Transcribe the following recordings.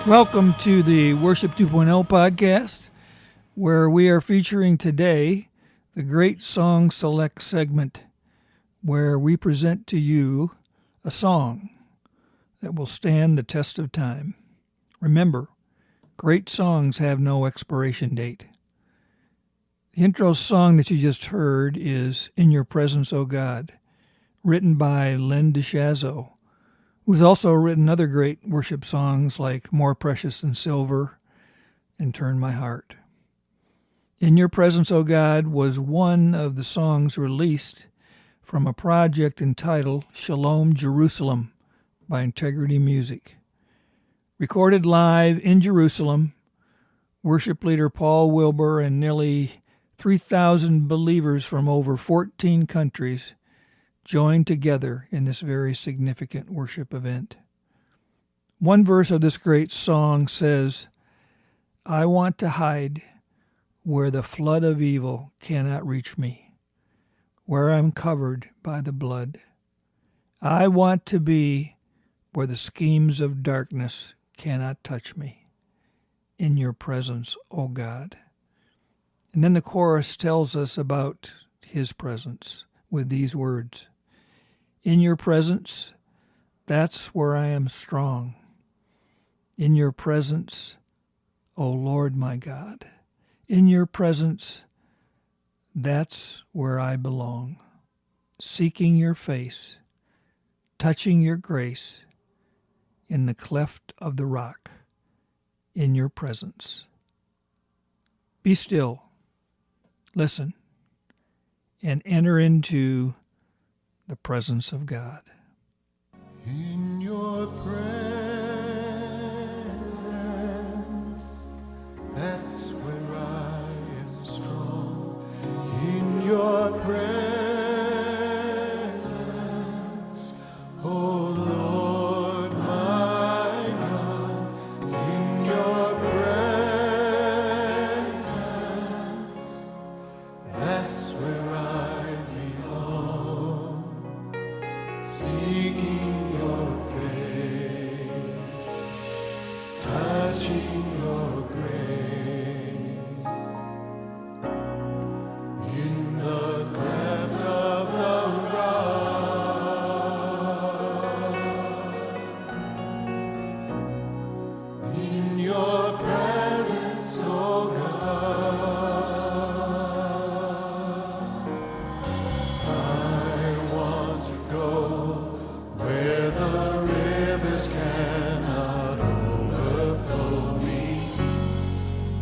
Welcome to the Worship 2.0 podcast, where we are featuring today the Great Song Select segment, where we present to you a song that will stand the test of time. Remember, great songs have no expiration date. The intro song that you just heard is In Your Presence, O God, written by Lynn DeShazo, who's also written other great worship songs like More Precious Than Silver and Turn My Heart. In Your Presence, O God was one of the songs released from a project entitled Shalom, Jerusalem by Integrity Music. Recorded live in Jerusalem, worship leader Paul Wilbur and nearly 3,000 believers from over 14 countries joined together in this very significant worship event. One verse of this great song says, I want to hide where the flood of evil cannot reach me, where I'm covered by the blood. I want to be where the schemes of darkness cannot touch me. In your presence, O God. And then the chorus tells us about his presence with these words. In your presence, that's where I am strong. In your presence, O Lord my God. In your presence, that's where I belong. Seeking your face, touching your grace, in the cleft of the rock, in your presence. Be still, listen, and enter into the presence of God. In your presence, that's where I am strong. In your presence, oh Lord my God. In your presence, that's where I belong. Seeking your face, touching your grace, in the cleft of the rock, in your presence, O God, I want to go where the rivers cannot overflow me,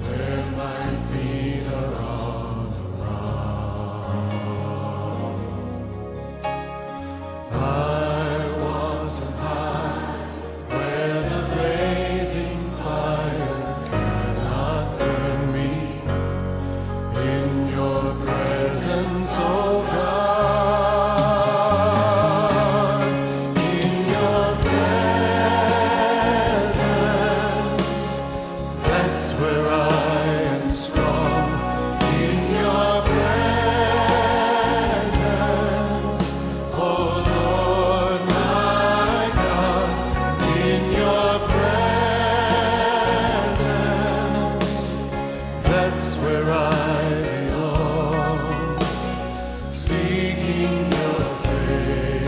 where my feet are on the rock. I want to hide where the blazing fire cannot burn me, in your presence, O God. Where I am strong, in your presence, oh Lord my God, in your presence, that's where I belong, seeking your face,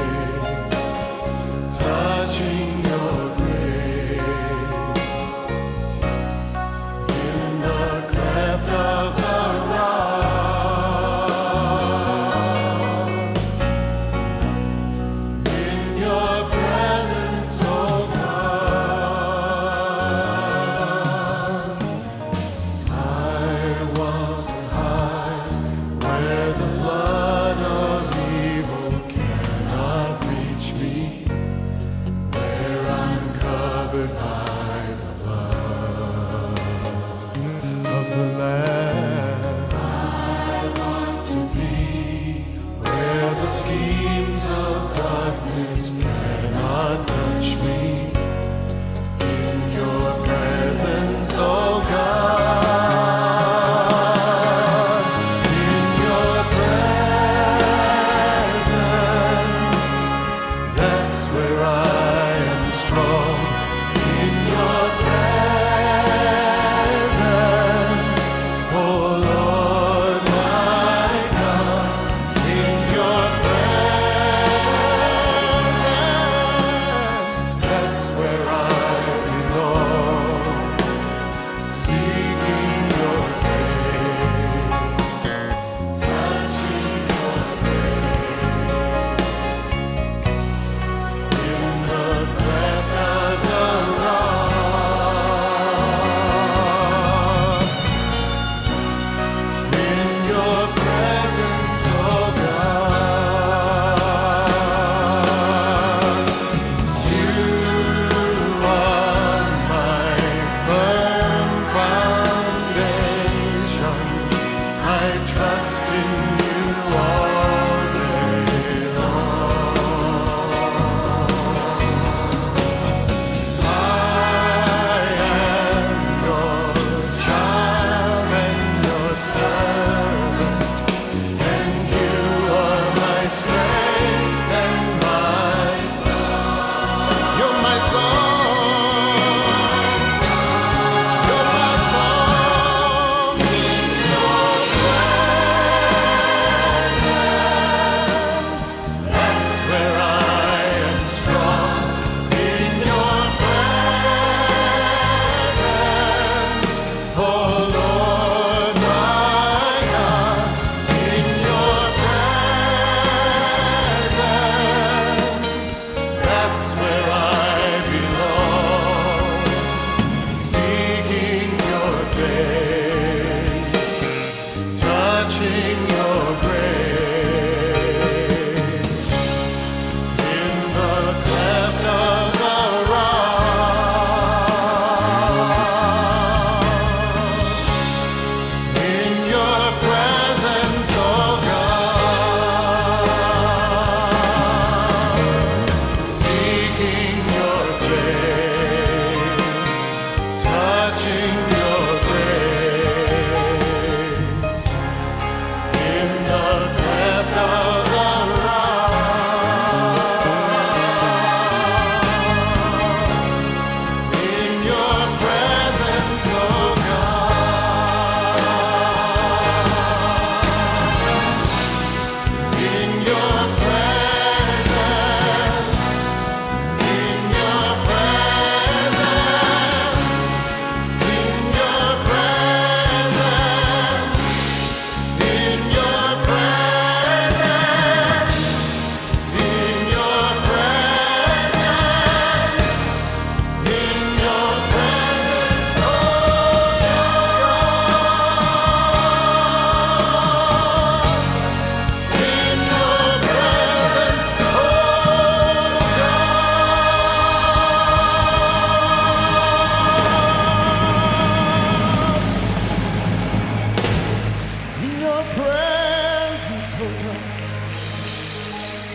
touching your grace. Of the rock, in your presence, O God, I want to hide where the flood of evil cannot reach me, where I'm covered by the blood of the Lamb. I want to be where the schemes of darkness cannot touch me, in your presence, O God. In your presence, that's where I am strong. In your presence,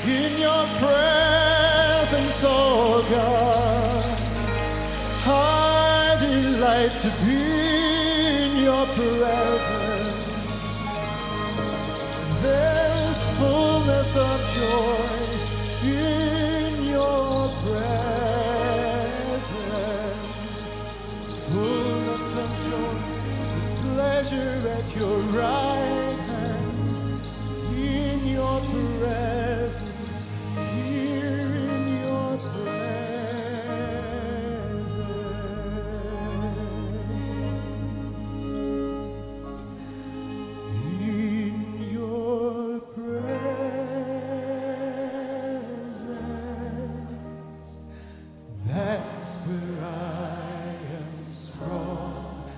in your presence, oh God. I delight to be in your presence. There's fullness of joy in your presence. Fullness of joy, pleasure at your right hand. In your presence, here in your presence. In your presence, that's where I am strong.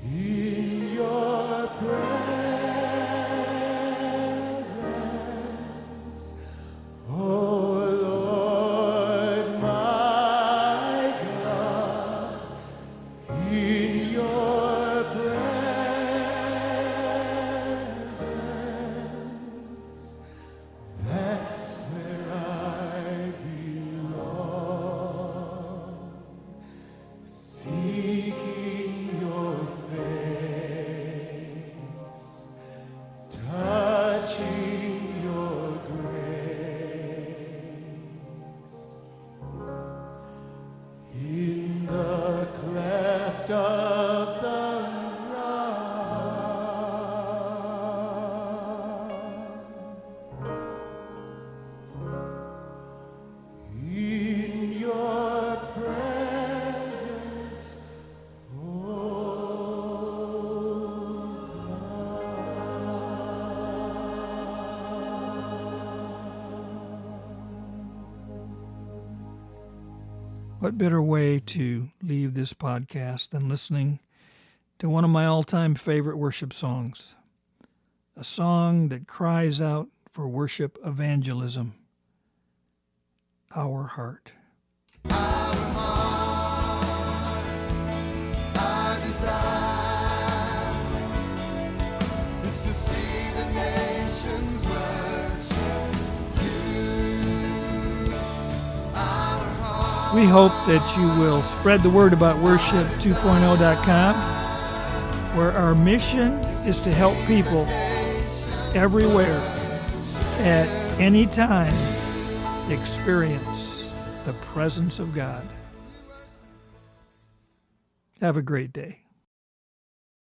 In your presence, oh Lord my God, in your presence, that's where I belong. Seeking your face, touching your grace. In the cleft of the rock. In your presence, What better way to leave this podcast than listening to one of my all-time favorite worship songs, a song that cries out for worship evangelism, Our Heart. Our desire is to see the nations worship you. Our heart We hope that you will spread the word about worship2.0.com, where our mission is to help people everywhere, at any time, experience the presence of God. Have a great day.